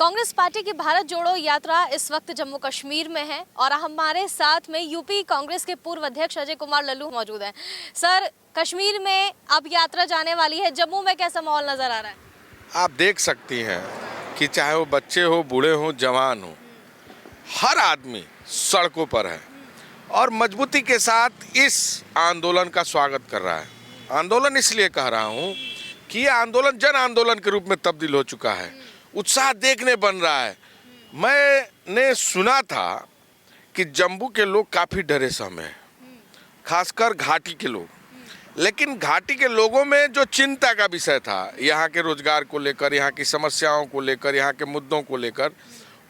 Congress party की भारत जोड़ो यात्रा इस वक्त जम्मू कश्मीर में है और हमारे साथ में यूपी कांग्रेस के पूर्व अध्यक्ष अजय कुमार लल्लू मौजूद हैं। सर, कश्मीर में अब यात्रा जाने वाली है, जम्मू में कैसा माहौल नजर आ रहा है? आप देख सकती हैं कि चाहे वो बच्चे हो, बूढ़े हो, जवान हो, हर आदमी सड़कों पर है और मजबूती के साथ इस आंदोलन का स्वागत कर रहा है। आंदोलन इसलिए कह रहा हूँ कि ये आंदोलन जन आंदोलन के रूप में तब्दील हो चुका है। उत्साह देखने बन रहा है। मैंने सुना था कि जम्मू के लोग काफ़ी डरे सहमे हैं, खासकर घाटी के लोग। लेकिन घाटी के लोगों में जो चिंता का विषय था, यहाँ के रोजगार को लेकर, यहाँ की समस्याओं को लेकर, यहाँ के मुद्दों को लेकर,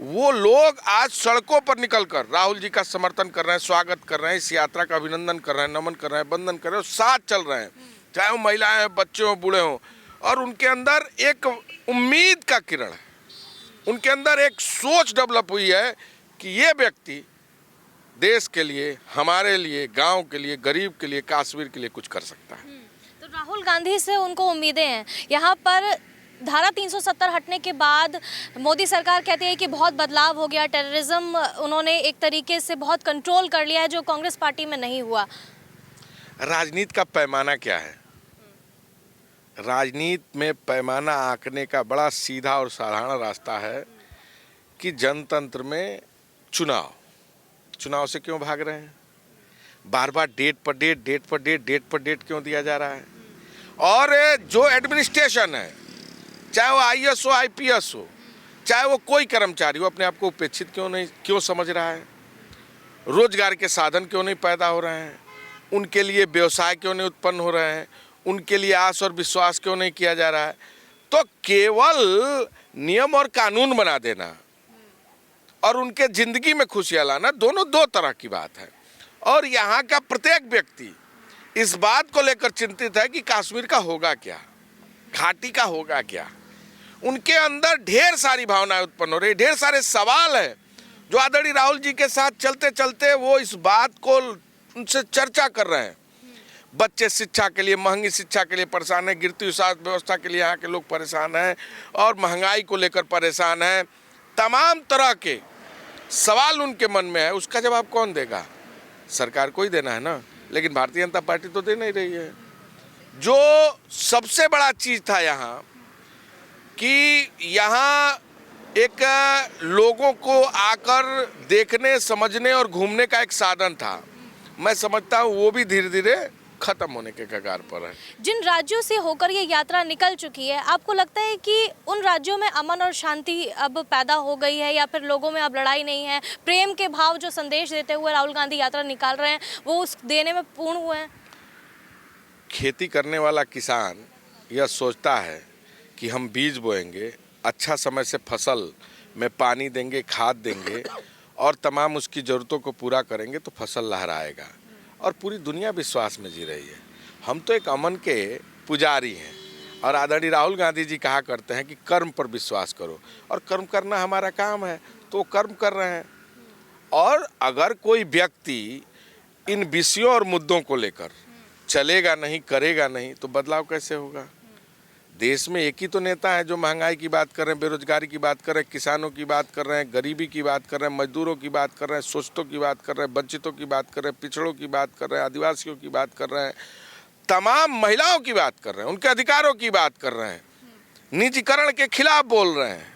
वो लोग आज सड़कों पर निकलकर राहुल जी का समर्थन कर रहे हैं, स्वागत कर रहे हैं, इस यात्रा का अभिनंदन कर रहे हैं, नमन कर रहे हैं, वंदन कर रहे हैं, साथ चल रहे हैं, चाहे वो महिलाएं हैं, बच्चे हों, बूढ़े हों। और उनके अंदर एक उम्मीद का किरण है, उनके अंदर एक सोच डेवलप हुई है कि ये व्यक्ति देश के लिए, हमारे लिए, गांव के लिए, गरीब के लिए, कश्मीर के लिए कुछ कर सकता है। तो राहुल गांधी से उनको उम्मीदें हैं। यहाँ पर धारा 370 हटने के बाद मोदी सरकार कहती है कि बहुत बदलाव हो गया, टेररिज्म उन्होंने एक तरीके से बहुत कंट्रोल कर लिया है, जो कांग्रेस पार्टी में नहीं हुआ। राजनीति का पैमाना क्या है? राजनीति में पैमाना आंकने का बड़ा सीधा और साधारण रास्ता है कि जनतंत्र में चुनाव से क्यों भाग रहे हैं? बार बार डेट पर डेट क्यों दिया जा रहा है? और जो एडमिनिस्ट्रेशन है, चाहे वो आईएएस हो, आईपीएस हो, चाहे वो कोई कर्मचारी हो, अपने आप को उपेक्षित क्यों समझ रहा है? रोजगार के साधन क्यों नहीं पैदा हो रहे हैं? उनके लिए व्यवसाय क्यों नहीं उत्पन्न हो रहे हैं? उनके लिए आस और विश्वास क्यों नहीं किया जा रहा है? तो केवल नियम और कानून बना देना और उनके जिंदगी में खुशियां लाना, दोनों दो तरह की बात है। और यहाँ का प्रत्येक व्यक्ति इस बात को लेकर चिंतित है कि कश्मीर का होगा क्या, घाटी का होगा क्या। उनके अंदर ढेर सारी भावनाएं उत्पन्न हो रही, ढेर सारे सवाल हैं जो आदरणीय राहुल जी के साथ चलते चलते वो इस बात को उनसे चर्चा कर रहे हैं। बच्चे शिक्षा के लिए, महंगी शिक्षा के लिए परेशान हैं, गिरती हुई स्वास्थ्य व्यवस्था के लिए यहाँ के लोग परेशान हैं और महंगाई को लेकर परेशान हैं। तमाम तरह के सवाल उनके मन में है। उसका जवाब कौन देगा? सरकार को ही देना है ना। लेकिन भारतीय जनता पार्टी तो दे नहीं रही है। जो सबसे बड़ा चीज़ था यहाँ कि यहाँ एक लोगों को आकर देखने, समझने और घूमने का एक साधन था। मैं समझता हूँ वो भी धीरे धीरे खत्म होने के कगार पर है। जिन राज्यों से होकर ये यात्रा निकल चुकी है, आपको लगता है कि उन राज्यों में अमन और शांति अब पैदा हो गई है या फिर लोगों में अब लड़ाई नहीं है? प्रेम के भाव जो संदेश देते हुए राहुल गांधी यात्रा निकाल रहे हैं, वो उस देने में पूर्ण हुए हैं? खेती करने वाला किसान यह सोचता है कि हम बीज बोएंगे, अच्छा समय से फसल में पानी देंगे, खाद देंगे और तमाम उसकी ज़रूरतों को पूरा करेंगे तो फसल लहराएगा। और पूरी दुनिया विश्वास में जी रही है। हम तो एक अमन के पुजारी हैं और आदरणीय राहुल गांधी जी कहा करते हैं कि कर्म पर विश्वास करो, और कर्म करना हमारा काम है, तो वो कर्म कर रहे हैं। और अगर कोई व्यक्ति इन विषयों और मुद्दों को लेकर चलेगा नहीं, करेगा नहीं, तो बदलाव कैसे होगा? देश में एक ही तो नेता है जो महंगाई की बात कर रहे हैं, बेरोजगारी की बात कर रहे हैं, किसानों की बात कर रहे हैं, गरीबी की बात कर रहे हैं, मजदूरों की बात कर रहे हैं, शोषितों की बात कर रहे हैं, वंचितों की बात कर रहे हैं, पिछड़ों की बात कर रहे हैं, आदिवासियों की बात कर रहे हैं, तमाम महिलाओं की बात कर रहे हैं, उनके अधिकारों की बात कर रहे हैं, निजीकरण के खिलाफ बोल रहे हैं,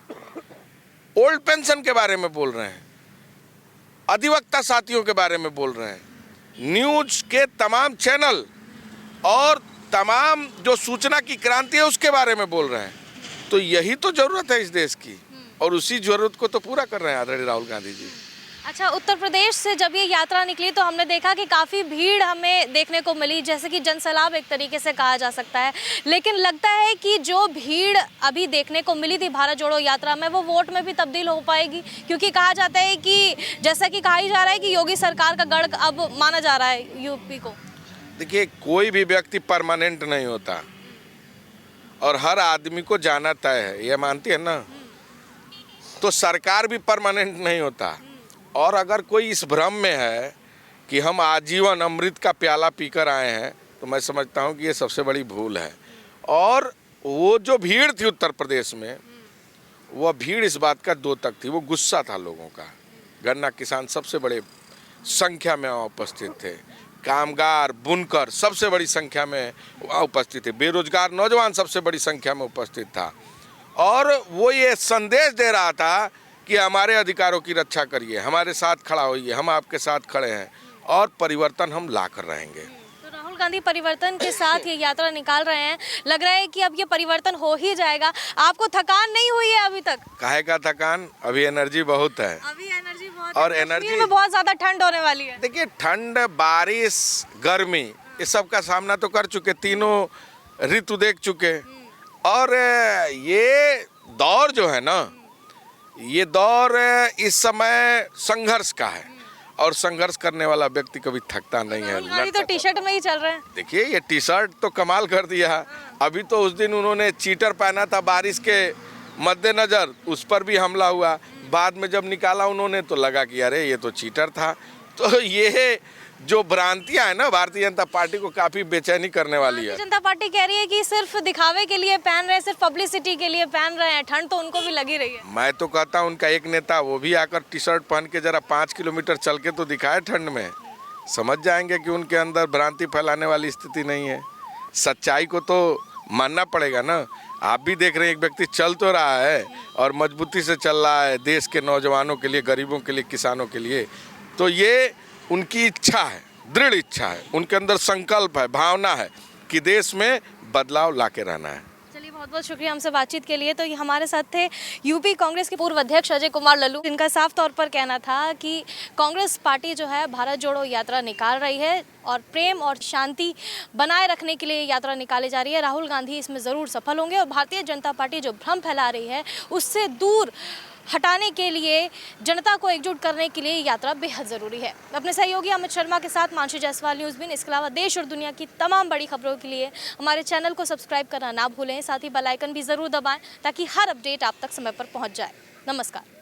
ओल्ड पेंशन के बारे में बोल रहे हैं, अधिवक्ता साथियों के बारे में बोल रहे हैं, न्यूज के तमाम चैनल और तमाम जो सूचना की क्रांति है उसके बारे में बोल रहे हैं। तो यही तो जरूरत है इस देश की, और उसी जरूरत को तो पूरा कर रहे हैं आदरणीय राहुल गांधी जी। अच्छा, उत्तर प्रदेश से जब ये यात्रा निकली तो हमने देखा कि काफ़ी भीड़ हमें देखने को मिली, जैसे कि जनसैलाब एक तरीके से कहा जा सकता है। लेकिन लगता है कि जो भीड़ अभी देखने को मिली थी भारत जोड़ो यात्रा में, वो वोट में भी तब्दील हो पाएगी, क्योंकि कहा जाता है कि जैसा कि कहा ही जा रहा है कि योगी सरकार का गढ़ अब माना जा रहा है यूपी को। देखिए, कोई भी व्यक्ति परमानेंट नहीं होता और हर आदमी को जाना तय है, ये मानती है ना। तो सरकार भी परमानेंट नहीं होता। और अगर कोई इस भ्रम में है कि हम आजीवन अमृत का प्याला पीकर आए हैं, तो मैं समझता हूँ कि ये सबसे बड़ी भूल है। और वो जो भीड़ थी उत्तर प्रदेश में, वह भीड़ इस बात का द्योतक थी, वो गुस्सा था लोगों का। गन्ना किसान सबसे बड़े संख्या में वहाँ उपस्थित थे, कामगार बुनकर सबसे बड़ी संख्या में वहाँ उपस्थित थे, बेरोजगार नौजवान सबसे बड़ी संख्या में उपस्थित था। और वो ये संदेश दे रहा था कि हमारे अधिकारों की रक्षा करिए, हमारे साथ खड़ा होइए, हम आपके साथ खड़े हैं और परिवर्तन हम ला कर रहेंगे। तो राहुल गांधी परिवर्तन के साथ ये यात्रा निकाल रहे हैं, लग रहा है कि अब ये परिवर्तन हो ही जाएगा। आपको थकान नहीं हुई है अभी तक? काहे का थकान, अभी एनर्जी बहुत है। अभी एनर्जी बहुत और है। एनर्जी कश्मीर में बहुत ज्यादा ठंड होने वाली है। देखिए, ठंड बारिश गर्मी इस सब का सामना तो कर चुके, तीनों ऋतु देख चुके। और ये दौर जो है ना, ये दौर इस समय संघर्ष का है और संघर्ष करने वाला व्यक्ति कभी थकता नहीं है। राहुल गांधी तो टी शर्ट में ही चल रहे हैं। देखिए, ये टी शर्ट तो कमाल कर दिया। अभी तो उस दिन उन्होंने चीटर पहना था बारिश के मद्देनजर, उस पर भी हमला हुआ। बाद में जब निकाला उन्होंने तो लगा कि अरे ये तो चीटर था। तो ये जो भ्रांतियां है ना, भारतीय जनता पार्टी को काफी बेचैनी करने वाली है। भारतीय जनता पार्टी कह रही है कि सिर्फ दिखावे के लिए पहन रहे हैं, सिर्फ पब्लिसिटी के लिए पहन रहे हैं, ठंड तो उनको भी लगी रही है। मैं तो कहता हूं उनका एक नेता वो भी आकर टी शर्ट पहन के जरा 5 किलोमीटर चल के तो दिखाए ठंड में, समझ जाएंगे कि उनके अंदर भ्रांति फैलाने वाली स्थिति नहीं है। सच्चाई को तो मानना पड़ेगा ना। आप भी देख रहे हैं, एक व्यक्ति चल तो रहा है और मजबूती से चल रहा है देश के नौजवानों के लिए, गरीबों के लिए, किसानों के लिए। तो ये उनकी इच्छा है, दृढ़ इच्छा है, उनके अंदर संकल्प है, भावना है कि देश में बदलाव लाके रहना है। चलिए, बहुत बहुत शुक्रिया हमसे बातचीत के लिए। तो ये हमारे साथ थे यूपी कांग्रेस के पूर्व अध्यक्ष अजय कुमार लल्लू। इनका साफ तौर पर कहना था कि कांग्रेस पार्टी जो है भारत जोड़ो यात्रा निकाल रही है और प्रेम और शांति बनाए रखने के लिए यात्रा निकाली जा रही है। राहुल गांधी इसमें ज़रूर सफल होंगे और भारतीय जनता पार्टी जो भ्रम फैला रही है उससे दूर हटाने के लिए, जनता को एकजुट करने के लिए यात्रा बेहद ज़रूरी है। अपने सहयोगी अमित शर्मा के साथ मानसी जायसवाल, न्यूज़ बीन। इसके अलावा देश और दुनिया की तमाम बड़ी खबरों के लिए हमारे चैनल को सब्सक्राइब करना ना भूलें, साथ ही बेल आइकन भी ज़रूर दबाएं ताकि हर अपडेट आप तक समय पर पहुंच जाए। नमस्कार।